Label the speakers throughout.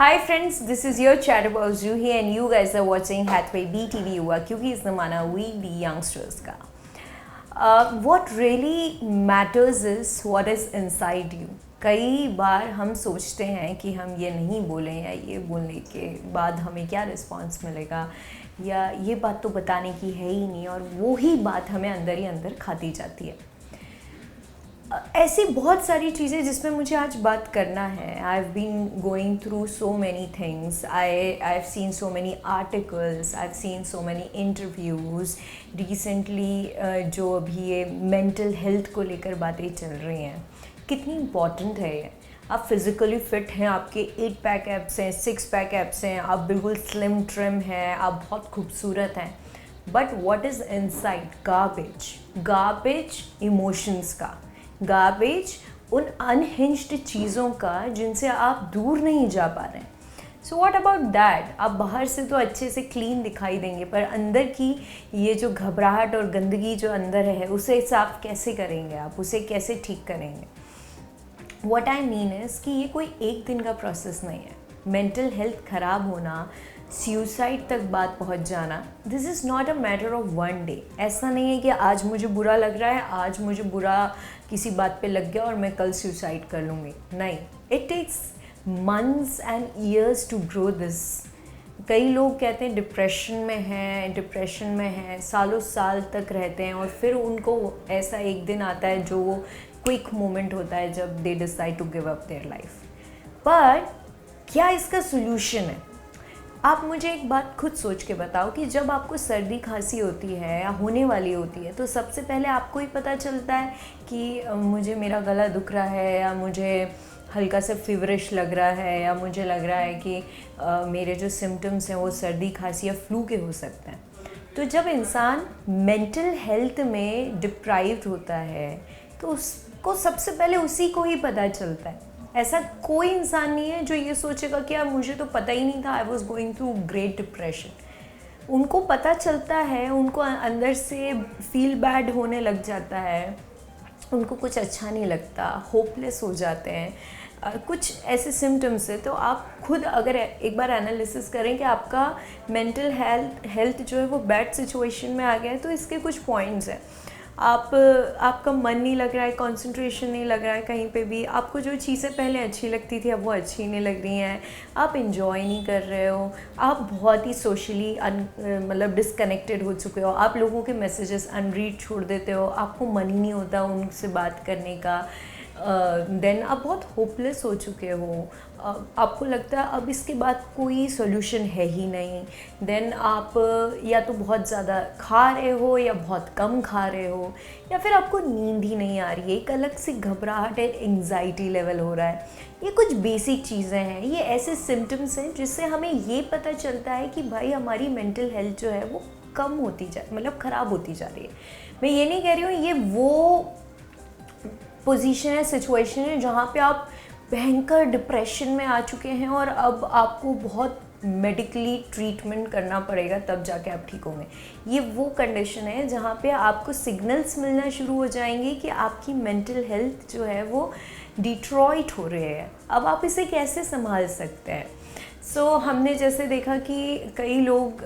Speaker 1: Hi friends, this is your chatterbox Juhi and you guys are watching Hathway BTV हुआ क्योंकि इस ज़माना we the youngsters का. What really matters is what is inside you. कई बार हम सोचते हैं कि हम ये नहीं बोलें या ये बोलने के बाद हमें क्या रिस्पॉन्स मिलेगा या ये बात तो बताने की है ही नहीं और वो ही बात हमें अंदर ही अंदर खाती जाती है. ऐसी बहुत सारी चीज़ें जिसमें मुझे आज बात करना है. I have been going through so many things. I have seen so many articles, I have seen so many interviews recently. जो अभी ये मेंटल हेल्थ को लेकर बातें चल रही हैं, कितनी इम्पॉर्टेंट है ये. आप फिज़िकली फ़िट हैं, आपके 8 पैक एब्स हैं, 6 पैक एब्स हैं, आप बिल्कुल स्लिम ट्रिम हैं, आप बहुत खूबसूरत हैं. But what is inside? Garbage emotions का, गार्बेज उन अनहिंज्ड चीज़ों का जिनसे आप दूर नहीं जा पा रहे हैं. So what about that? आप बाहर से तो अच्छे से क्लीन दिखाई देंगे पर अंदर की ये जो घबराहट और गंदगी जो अंदर है उसे साफ कैसे करेंगे? आप उसे कैसे ठीक करेंगे? व्हाट आई मीन इज़ कि ये कोई एक दिन का प्रोसेस नहीं है. मेंटल हेल्थ ख़राब होना, सुसाइड तक बात पहुंच जाना, this is not a matter of one day. ऐसा नहीं है कि आज मुझे बुरा लग रहा है, आज मुझे बुरा किसी बात पे लग गया और मैं कल सुसाइड कर लूँगी. नहीं, it takes months and years to grow this. कई लोग कहते हैं डिप्रेशन में हैं, सालों साल तक रहते हैं और फिर उनको ऐसा एक दिन आता है जो वो क्विक मोमेंट होता है जब they decide to give up their life. पर क्या इसका सोल्यूशन है? आप मुझे एक बात खुद सोच के बताओ कि जब आपको सर्दी खांसी होती है या होने वाली होती है तो सबसे पहले आपको ही पता चलता है कि मुझे मेरा गला दुख रहा है या मुझे हल्का सा फीवरिश लग रहा है या मुझे लग रहा है कि मेरे जो सिम्टम्स हैं वो सर्दी खांसी या फ्लू के हो सकते हैं. तो जब इंसान मेंटल हेल्थ में डिप्राइव्ड होता है तो उसको सबसे पहले उसी को ही पता चलता है. ऐसा कोई इंसान नहीं है जो ये सोचेगा कि यार मुझे तो पता ही नहीं था, I was going through great depression. उनको पता चलता है, उनको अंदर से फील बैड होने लग जाता है, उनको कुछ अच्छा नहीं लगता, होपलेस हो जाते हैं. कुछ ऐसे सिम्टम्स है. तो आप खुद अगर एक बार एनालिसिस करें कि आपका मेंटल हेल्थ जो है वो बैड सिचुएशन में आ गया है तो इसके कुछ पॉइंट्स हैं. आपका मन नहीं लग रहा है, कंसंट्रेशन नहीं लग रहा है कहीं पे भी, आपको जो चीज़ें पहले अच्छी लगती थी अब वो अच्छी नहीं लग रही हैं, आप एंजॉय नहीं कर रहे हो, आप बहुत ही सोशली मतलब डिसकनेक्टेड हो चुके हो, आप लोगों के मैसेजेस अनरीड छोड़ देते हो, आपको मन ही नहीं होता उनसे बात करने का. देन आप बहुत होपलेस हो चुके हो, आपको लगता है अब इसके बाद कोई सोल्यूशन है ही नहीं. देन आप या तो बहुत ज़्यादा खा रहे हो या बहुत कम खा रहे हो या फिर आपको नींद ही नहीं आ रही है, एक अलग सी घबराहट है, एंग्जाइटी लेवल हो रहा है. ये कुछ बेसिक चीज़ें हैं, ये ऐसे सिम्टम्स हैं जिससे हमें ये पता चलता है कि भाई हमारी मेंटल हेल्थ जो है वो कम होती मतलब ख़राब होती जा रही है. मैं ये नहीं कह रही हूँ ये वो पोजीशन है, सिचुएशन है जहाँ पे आप भयंकर डिप्रेशन में आ चुके हैं और अब आपको बहुत मेडिकली ट्रीटमेंट करना पड़ेगा तब जाके आप ठीक होंगे. ये वो कंडीशन है जहाँ पे आपको सिग्नल्स मिलना शुरू हो जाएंगे कि आपकी मेंटल हेल्थ जो है वो डिट्रॉइट हो रही है. अब आप इसे कैसे संभाल सकते हैं? हमने जैसे देखा कि कई लोग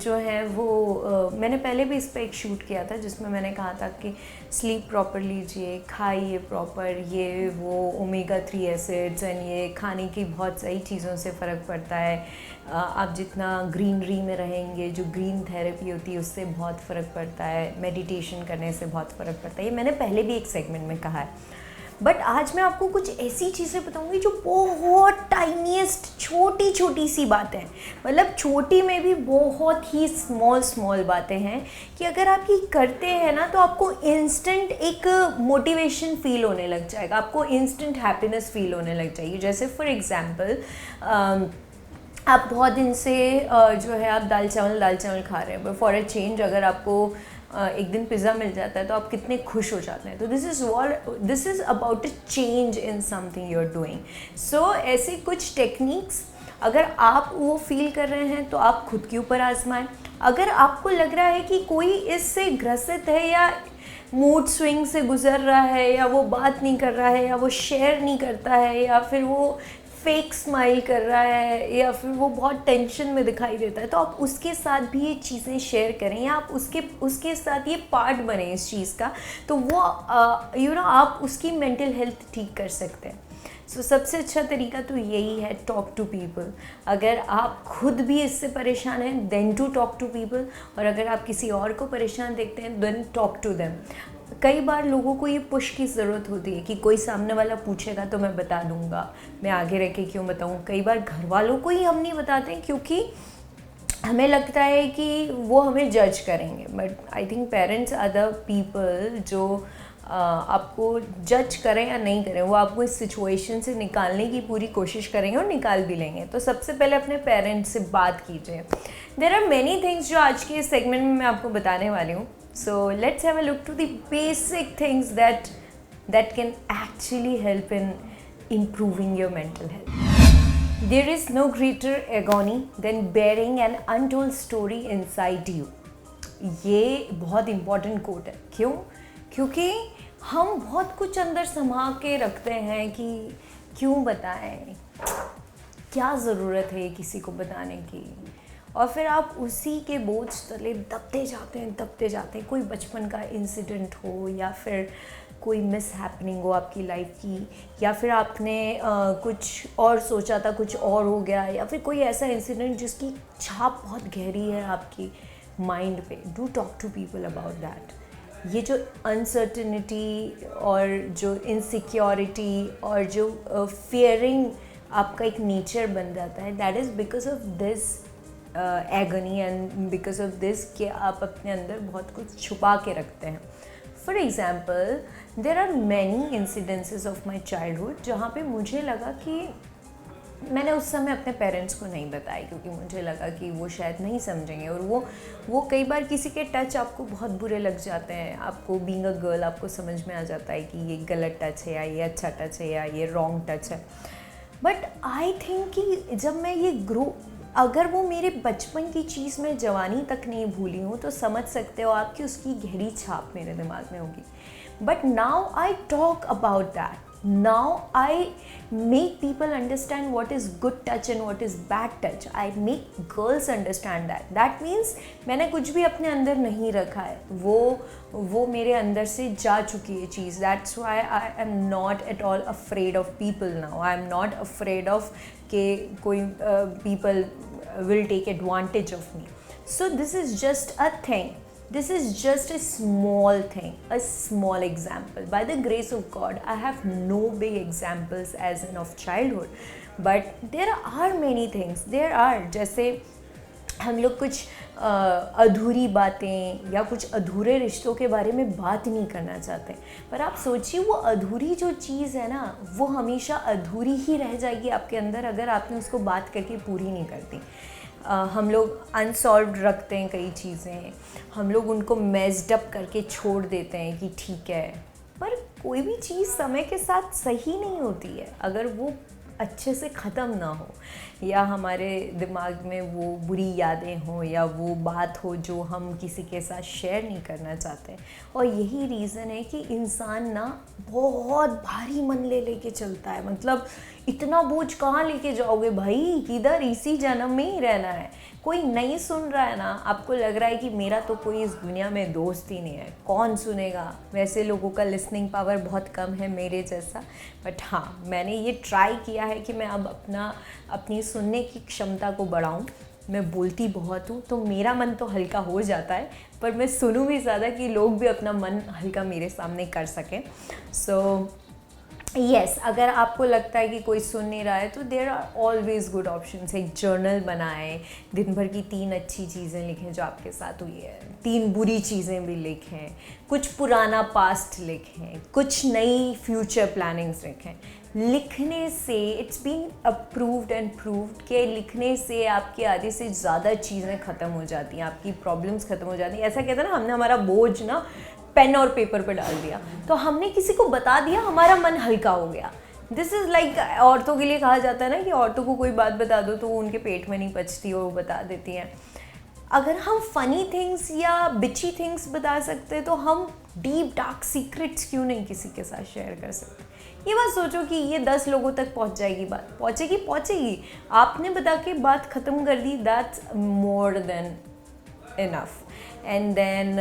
Speaker 1: जो हैं वो मैंने पहले भी इस पर एक शूट किया था जिसमें मैंने कहा था कि स्लीप प्रॉपर लीजिए, खाइए प्रॉपर, ये वो ओमेगा 3 एसिड्स एंड ये खाने की बहुत सही चीज़ों से फ़र्क पड़ता है. आप जितना ग्रीनरी में रहेंगे, जो ग्रीन थेरेपी होती है उससे बहुत फ़र्क पड़ता है, मेडिटेशन करने से बहुत फ़र्क पड़ता है. ये मैंने पहले भी एक सेगमेंट में कहा है. बट आज मैं आपको कुछ ऐसी चीज़ें बताऊंगी जो बहुत टाइनीस्ट, छोटी छोटी सी बातें हैं, मतलब छोटी में भी बहुत ही स्मॉल बातें हैं कि अगर आप ये करते हैं ना तो आपको इंस्टेंट एक मोटिवेशन फील होने लग जाएगा, आपको इंस्टेंट हैप्पीनेस फील होने लग जाएगी. जैसे फॉर एग्जांपल आप बहुत दिन से जो है आप दाल चावल खा रहे हैं, बट फॉर अ चेंज अगर आपको एक दिन पिज़्ज़ा मिल जाता है तो आप कितने खुश हो जाते हैं. तो this is about a change in something you are doing. So ऐसे कुछ टेक्निक्स अगर आप वो फील कर रहे हैं तो आप खुद के ऊपर आजमाएं. अगर आपको लग रहा है कि कोई इससे ग्रसित है या मूड स्विंग से गुजर रहा है या वो बात नहीं कर रहा है या वो शेयर नहीं करता है या फिर वो फेक स्माइल कर रहा है या फिर वो बहुत टेंशन में दिखाई देता है, तो आप उसके साथ भी ये चीज़ें शेयर करें या आप उसके साथ ये पार्ट बने इस चीज़ का, तो वो आप उसकी मेंटल हेल्थ ठीक कर सकते हैं। सो सबसे अच्छा तरीका तो यही है, टॉक टू पीपल। अगर आप खुद भी इससे परेशान हैं then to talk to people, और अगर आप किसी और को परेशान देखते हैं देन टॉक टू देम। कई बार लोगों को ये पुश की ज़रूरत होती है कि कोई सामने वाला पूछेगा तो मैं बता दूंगा, मैं आगे रह के क्यों बताऊँ। कई बार घर वालों को ही हम नहीं बताते हैं क्योंकि हमें लगता है कि वो हमें जज करेंगे, but I think parents are the people जो आपको जज करें या नहीं करें, वो आपको इस सिचुएशन से निकालने की पूरी कोशिश करेंगे और निकाल भी लेंगे। तो सबसे पहले अपने पेरेंट्स से बात कीजिए। देयर आर मेनी थिंग्स जो आज के इस सेगमेंट में मैं आपको बताने वाली हूँ। So let's have a look to the basic things that can actually help in improving your mental health. There is no greater agony than bearing an untold story inside you। ये बहुत important coat है। क्यों? क्योंकि हम बहुत कुछ अंदर संभाल के रखते हैं कि क्यों बताएं, क्या ज़रूरत है किसी को बताने की, और फिर आप उसी के बोझ तले दबते जाते हैं। कोई बचपन का इंसिडेंट हो या फिर कोई मिस हैपनिंग हो आपकी लाइफ की, या फिर आपने कुछ और सोचा था कुछ और हो गया, या फिर कोई ऐसा इंसिडेंट जिसकी छाप बहुत गहरी है आपकी माइंड पे। Do talk to people about that. ये जो अनसर्टेनिटी और जो इनसिक्योरिटी और जो फियरिंग आपका एक नेचर बन जाता है, that is because of this agony and because of this कि आप अपने अंदर बहुत कुछ छुपा के रखते हैं। For example, there are many incidences of my childhood जहाँ पे मुझे लगा कि मैंने उस समय अपने पेरेंट्स को नहीं बताया क्योंकि मुझे लगा कि वो शायद नहीं समझेंगे, और वो कई बार किसी के टच आपको बहुत बुरे लग जाते हैं। आपको बीइंग अ गर्ल आपको समझ में आ जाता है कि ये गलत टच है या ये अच्छा टच है या ये रॉन्ग टच है। बट आई थिंक कि जब मैं ये अगर वो मेरे बचपन की चीज़ मैं जवानी तक नहीं भूली हूँ तो समझ सकते हो आप कि उसकी गहरी छाप मेरे दिमाग में होगी। But now I talk about that. Now I make people understand what is good touch and what is bad touch. I make girls understand that. That means मैंने कुछ भी अपने अंदर नहीं रखा है, वो मेरे अंदर से जा चुकी है चीज़। That's why I am not at all afraid of people now. I am not afraid of कि कोई people will take advantage of me. So this is just a thing. This is just a small thing, a small example. By the grace of God, I have no big examples as in of childhood, but there are many things. There are, जैसे हम लोग कुछ अधूरी बातें या कुछ अधूरे रिश्तों के बारे में बात नहीं करना चाहते, पर आप सोचिए वो अधूरी जो चीज़ है ना, वो हमेशा अधूरी ही रह जाएगी आपके अंदर अगर आपने उसको बात करके पूरी नहीं करती। हम लोग अनसॉल्व्ड रखते हैं कई चीज़ें, हम लोग उनको मेस्ड अप करके छोड़ देते हैं कि ठीक है, पर कोई भी चीज़ समय के साथ सही नहीं होती है अगर वो अच्छे से ख़त्म ना हो, या हमारे दिमाग में वो बुरी यादें हों या वो बात हो जो हम किसी के साथ शेयर नहीं करना चाहते। और यही रीज़न है कि इंसान ना बहुत भारी मन लेके चलता है। मतलब इतना बोझ कहाँ लेके जाओगे भाई, किधर इसी जन्म में ही रहना है। कोई नहीं सुन रहा है ना, आपको लग रहा है कि मेरा तो कोई इस दुनिया में दोस्त ही नहीं है, कौन सुनेगा। वैसे लोगों का लिसनिंग पावर बहुत कम है मेरे जैसा, बट हाँ, मैंने ये ट्राई किया है कि मैं अब अपनी सुनने की क्षमता को बढ़ाऊं। मैं बोलती बहुत हूँ तो मेरा मन तो हल्का हो जाता है, पर मैं सुनूँ भी ज़्यादा कि लोग भी अपना मन हल्का मेरे सामने कर सकें। सो यस, अगर आपको लगता है कि कोई सुन नहीं रहा है तो there are always good options. एक जर्नल बनाएं, दिन भर की 3 अच्छी चीज़ें लिखें जो आपके साथ हुई है, 3 बुरी चीज़ें भी लिखें, कुछ पुराना पास्ट लिखें, कुछ नई फ्यूचर प्लानिंग्स लिखें। लिखने से it's been approved and proved कि लिखने से आपकी आधी से ज़्यादा चीज़ें ख़त्म हो जाती हैं, आपकी प्रॉब्लम्स ख़त्म हो जाती हैं। ऐसा कहते हैं ना, हमने हमारा बोझ ना पेन और पेपर पे डाल दिया, तो हमने किसी को बता दिया, हमारा मन हल्का हो गया। दिस इज़ लाइक औरतों के लिए कहा जाता है ना कि औरतों को कोई बात बता दो तो वो उनके पेट में नहीं पचती और वो बता देती हैं। अगर हम फ़नी थिंग्स या बिची थिंग्स बता सकते तो हम डीप डार्क सीक्रेट्स क्यों नहीं किसी के साथ शेयर कर सकते। ये मत सोचो कि ये 10 लोगों तक पहुंच जाएगी बात, पहुंचेगी, आपने बता के बात ख़त्म कर दी, that's more than enough. And then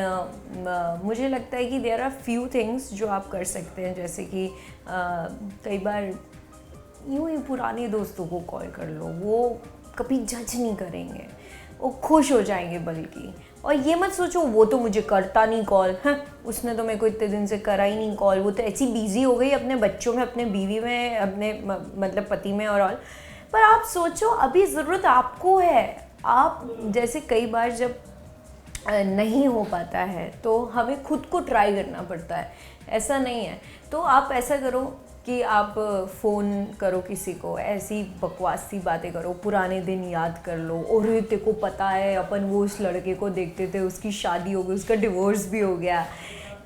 Speaker 1: मुझे लगता है कि देयर आर फ्यू थिंग्स जो आप कर सकते हैं, जैसे कि कई बार यूँ ही पुराने दोस्तों को कॉल कर लो, वो कभी जज नहीं करेंगे, वो खुश हो जाएंगे बल्कि। और ये मत सोचो वो तो मुझे करता नहीं कॉल, हाँ उसने तो मेरे को इतने दिन से करा ही नहीं कॉल, वो तो ऐसी बिजी हो गई अपने बच्चों में, अपने बीवी में, अपने मतलब पति में और ऑल। पर आप सोचो अभी ज़रूरत आपको है। आप जैसे कई बार जब नहीं हो पाता है तो हमें खुद को ट्राई करना पड़ता है, ऐसा नहीं है। तो आप ऐसा करो कि आप फ़ोन करो किसी को, ऐसी बकवास सी बातें करो, पुराने दिन याद कर लो, और तेरे को पता है अपन वो उस लड़के को देखते थे, उसकी शादी हो गई, उसका डिवोर्स भी हो गया।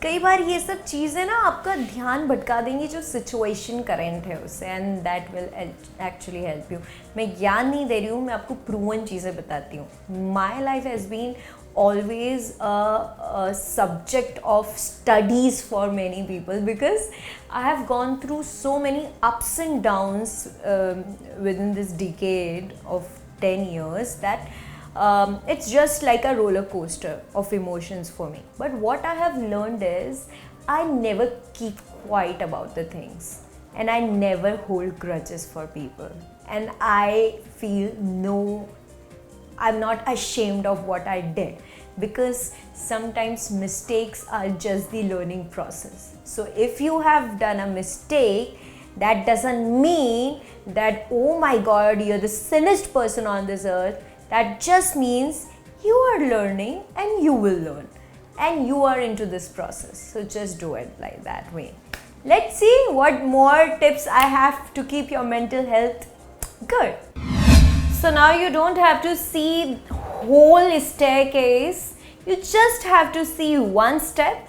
Speaker 1: कई बार ये सब चीज़ें ना आपका ध्यान भटका देंगी जो सिचुएशन करेंट है उससे, and that will actually help you. मैं ज्ञान नहीं दे रही हूँ, मैं आपको प्रूवन चीज़ें बताती हूँ। My life has been always a subject of studies for many people, because I have gone through so many ups and downs within this decade of 10 years that it's just like a roller coaster of emotions for me. But what I have learned is I never keep quiet about the things, and I never hold grudges for people, and I feel I'm not ashamed of what I did, because sometimes mistakes are just the learning process. So if you have done a mistake, that doesn't mean that, oh my God, you're the sinnest person on this earth. That just means you are learning and you will learn, and you are into this process. So just do it like that way. Let's see what more tips I have to keep your mental health good. So now you don't have to see whole staircase, you just have to see one step,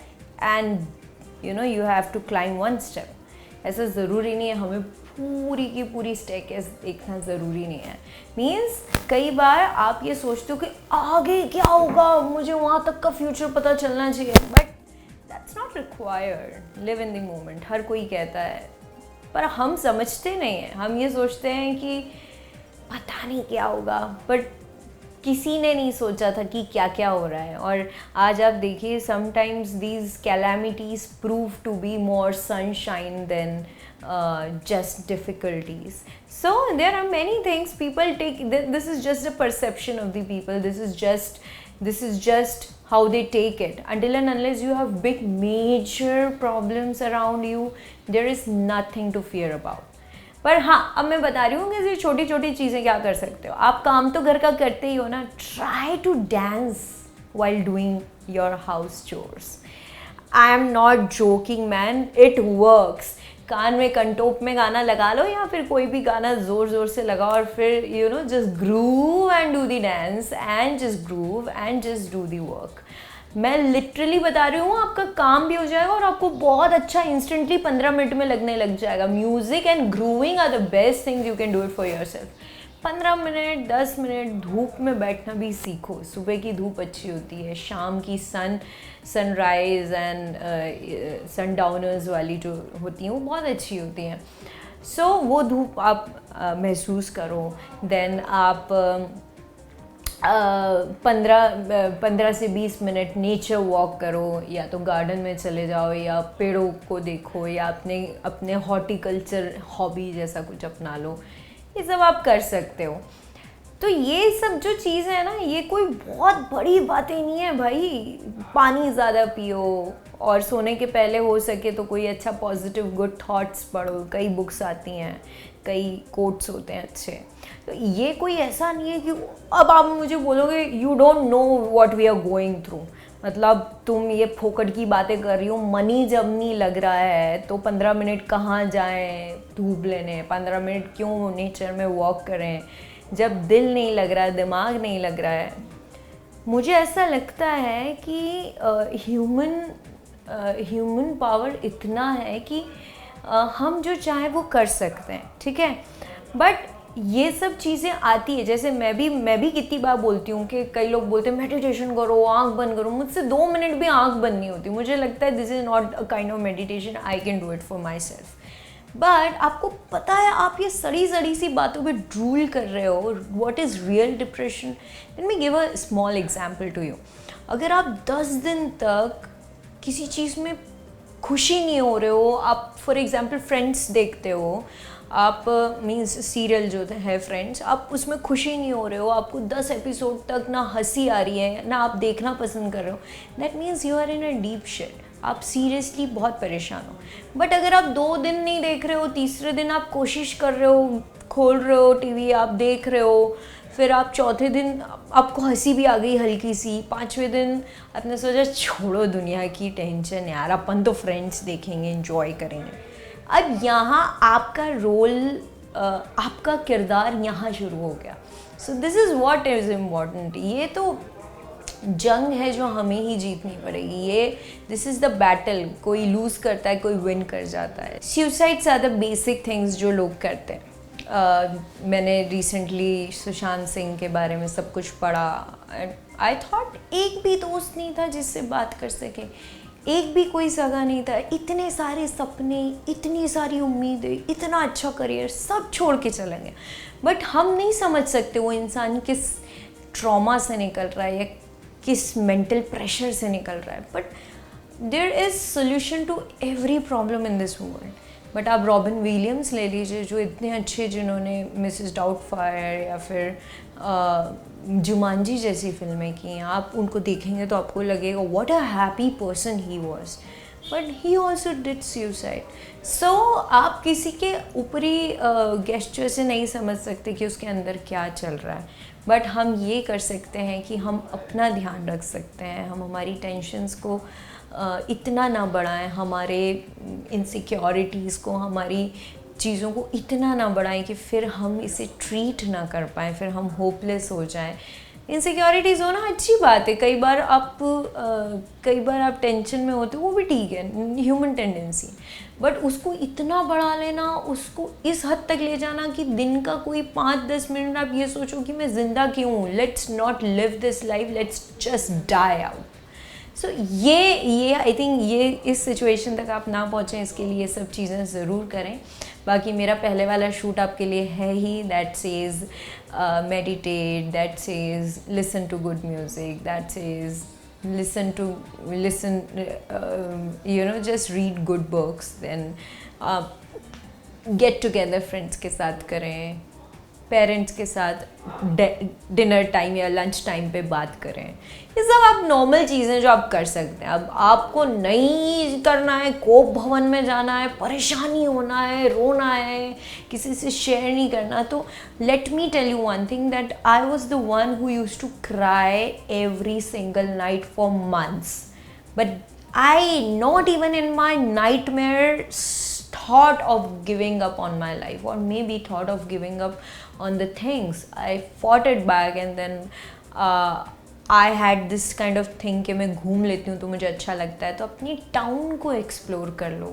Speaker 1: and you have to climb one step. ऐसा ज़रूरी नहीं है हमें पूरी की पूरी staircase देखना ज़रूरी नहीं है। मीन्स कई बार आप ये सोचते हो कि आगे क्या होगा, मुझे वहाँ तक का फ्यूचर पता चलना चाहिए, but that's not required. Live in the moment हर कोई कहता है, पर हम समझते नहीं हैं। हम ये सोचते हैं कि पता नहीं क्या होगा, बट किसी ने नहीं सोचा था कि क्या क्या हो रहा है। और आज आप देखिए, sometimes these calamities prove to be more sunshine than just difficulties. So there are many things people take, this is just a perception of the people, this is just how they take it. Until and unless you have big major problems around you, there is nothing to fear about. पर हाँ, अब मैं बता रही हूँ कि ये छोटी छोटी चीज़ें क्या कर सकते हो। आप काम तो घर का करते ही हो ना, try to dance while doing your house chores. I am not joking man, it works. कान में कंटोप में गाना लगा लो या फिर कोई भी गाना ज़ोर ज़ोर से लगाओ और फिर just groove and do the dance and just groove and just do the work. मैं लिटरली बता रही हूँ, आपका काम भी हो जाएगा और आपको बहुत अच्छा इंस्टेंटली 15 मिनट में लगने लग जाएगा। Music and grooving are the best things you can do it for yourself. 15 minute 10 minute धूप में बैठना भी सीखो। सुबह की धूप अच्छी होती है, शाम की सनराइज़ एंड सनडाउनर्स वाली जो होती हैं वो बहुत अच्छी होती हैं। सो वो धूप आप महसूस करो। देन आप 15 से 20 मिनट नेचर वॉक करो, या तो गार्डन में चले जाओ या पेड़ों को देखो या अपने हॉर्टिकल्चर हॉबी जैसा कुछ अपना लो। ये सब आप कर सकते हो। तो ये सब जो चीज़ें हैं ना, ये कोई बहुत बड़ी बातें नहीं है भाई। पानी ज़्यादा पियो और सोने के पहले हो सके तो कोई अच्छा पॉजिटिव गुड थॉट्स पढ़ो। कई बुक्स आती हैं, कई कोट्स होते हैं अच्छे। तो ये कोई ऐसा नहीं है कि अब आप मुझे बोलोगे you don't know what we are going through, मतलब तुम ये फोकट की बातें कर रही हो। मनी जब नहीं लग रहा है तो 15 मिनट कहाँ जाएं धूप लेने, 15 मिनट क्यों नेचर में वॉक करें जब दिल नहीं लग रहा है, दिमाग नहीं लग रहा है। मुझे ऐसा लगता है कि ह्यूमन पावर इतना है कि हम जो चाहें वो कर सकते हैं, ठीक है। बट ये सब चीज़ें आती है, जैसे मैं भी कितनी बार बोलती हूँ कि कई लोग बोलते हैं मेडिटेशन करो, आंख बंद करो। मुझसे 2 मिनट भी आंख बंद नहीं होती। मुझे लगता है this is not a kind of meditation, I can do it for my self. But आपको पता है आप ये सड़ी सड़ी सी बातों पे ड्रूल कर रहे हो. What is real depression? Let me give a small example to you. अगर आप 10 दिन तक किसी चीज़ में खुशी नहीं हो रहे हो, आप फॉर एग्जांपल फ्रेंड्स देखते हो, आप मीन्स सीरियल जो है फ्रेंड्स, आप उसमें खुशी नहीं हो रहे हो, आपको 10 एपिसोड तक ना हंसी आ रही है ना आप देखना पसंद कर रहे हो, that means you are in a deep shit. आप सीरियसली बहुत परेशान हो. बट अगर आप 2 दिन नहीं देख रहे हो, तीसरे दिन आप कोशिश कर रहे हो, खोल रहे हो टीवी, आप देख रहे हो, फिर आप चौथे दिन आपको हंसी भी आ गई हल्की सी, 5वें दिन आपने सोचा छोड़ो दुनिया की टेंशन यार, अपन तो फ्रेंड्स देखेंगे, एंजॉय करेंगे. अब यहाँ आपका रोल, आपका किरदार यहाँ शुरू हो गया. So this is what is important. ये तो जंग है जो हमें ही जीतनी पड़ेगी. ये दिस इज़ द बैटल. कोई लूज़ करता है, कोई विन कर जाता है. Suicides are the basic things जो लोग करते हैं. मैंने रिसेंटली सुशांत सिंह के बारे में सब कुछ पढ़ा. आई थॉट एक भी दोस्त नहीं था जिससे बात कर सके, एक भी कोई सगा नहीं था. इतने सारे सपने, इतनी सारी उम्मीदें, इतना अच्छा करियर सब छोड़ के चलेंगे. बट हम नहीं समझ सकते वो इंसान किस ट्रॉमा से निकल रहा है या किस मेंटल प्रेशर से निकल रहा है. But there is solution to every problem in this world. But आप रॉबिन विलियम्स ले लीजिए, जो इतने अच्छे, जिन्होंने मिसेस डाउटफायर या फिर जुमांजी जैसी फिल्में की, आप उनको देखेंगे तो आपको लगेगा what a happy person he was. But he also did suicide. So आप किसी के ऊपरी गेस्चर से नहीं समझ सकते कि उसके अंदर क्या चल रहा है. बट हम ये कर सकते हैं कि हम अपना ध्यान रख सकते हैं, हम हमारी टेंशन्स को इतना ना बढ़ाएं, हमारे इनसिक्योरिटीज़ को, हमारी चीज़ों को इतना ना बढ़ाएं कि फिर हम इसे ट्रीट ना कर पाएँ, फिर हम होपलेस हो जाएं. इनसिक्योरिटीज़ होना अच्छी बात है. कई बार आप टेंशन में होते हो, वो भी ठीक है, ह्यूमन टेंडेंसी. बट उसको इतना बढ़ा लेना, उसको इस हद तक ले जाना कि दिन का कोई 5-10 मिनट आप ये सोचो कि मैं ज़िंदा क्यों हूँ. Let's not live this life, let's just die out. So ये आई थिंक ये इस सिचुएशन तक आप ना पहुँचें, इसके लिए सब चीज़ें ज़रूर करें. बाकी मेरा पहले वाला शूट आपके लिए है ही, that says meditate, that says listen to good music, that says just read good books, then get together friends के साथ करें, पेरेंट्स के साथ डिनर टाइम या लंच टाइम पे बात करें. ये सब आप नॉर्मल चीज़ें जो आप कर सकते हैं. अब आपको नहीं करना है, कोप भवन में जाना है, परेशानी होना है, रोना है, किसी से शेयर नहीं करना, तो let me tell you one thing, that I was the one who used to cry every single night for months. But I not even in my nightmares thought of giving up on my life, or maybe thought of giving up on the things. I fought it back, and then I had this kind of thing कि मैं घूम लेती हूँ तो मुझे अच्छा लगता है. तो अपनी टाउन को एक्सप्लोर कर लो.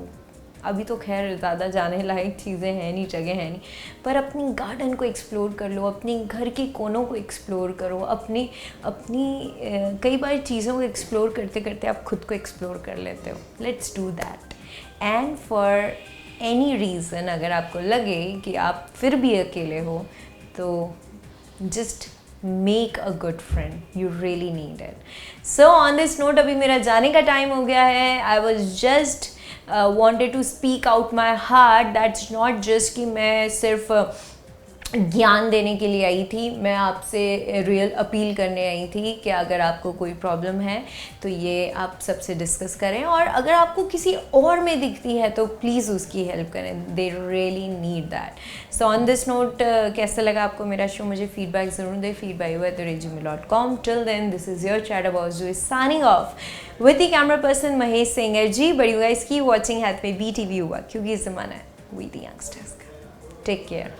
Speaker 1: अभी तो खैर ज़्यादा जाने लायक चीज़ें हैं नहीं, जगह है नहीं, पर अपनी गार्डन को एक्सप्लोर कर लो, अपनी घर के कोनों को एक्सप्लोर करो, अपनी कई बार चीज़ों को एक्सप्लोर करते करते आप खुद को एक्सप्लोर कर लेते हो. Let's do that. And for any reason अगर आपको लगे कि आप फिर भी अकेले हो, तो just make a good friend, you really need it. So on this note अभी मेरा जाने का टाइम हो गया है. I was just wanted to speak out my heart. That's not just कि मैं सिर्फ ज्ञान देने के लिए आई थी, मैं आपसे रियल अपील करने आई थी कि अगर आपको कोई प्रॉब्लम है तो ये आप सबसे डिस्कस करें, और अगर आपको किसी और में दिखती है तो प्लीज़ उसकी हेल्प करें. They really need that. So on this note कैसा लगा आपको मेरा शो? मुझे फीडबैक ज़रूर दें. feedback@gmail.com. Till then, this is your chatterbox who is signing off with the camera person Mahesh singer ji. But you guys keep watching Hathway BTV हुआ, क्योंकि इस ज़माना है We the Youngsters का. Take care.